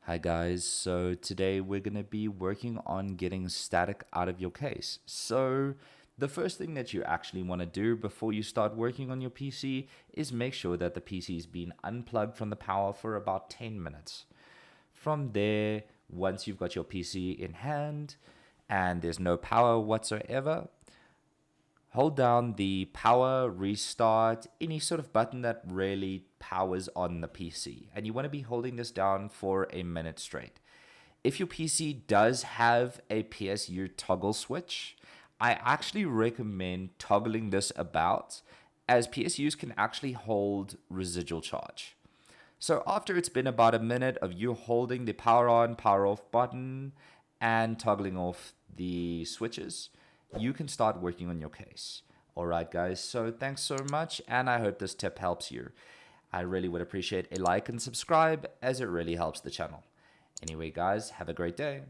Hi guys, so today we're going to be working on getting static out of your case. So the first thing that you actually want to do before you start working on your PC is make sure that the PC is being unplugged from the power for about 10 minutes. From there, once you've got your PC in hand and there's no power whatsoever, hold down the power, restart, any sort of button that really powers on the PC. And you want to be holding this down for a minute straight. If your PC does have a PSU toggle switch, I actually recommend toggling this about, as PSUs can actually hold residual charge. So after it's been about a minute of you holding the power on, power off button and toggling off the switches, you can start working on your case. All right, guys. So thanks so much, and I hope this tip helps you. I really would appreciate a like and subscribe, as it really helps the channel. Anyway, guys, have a great day.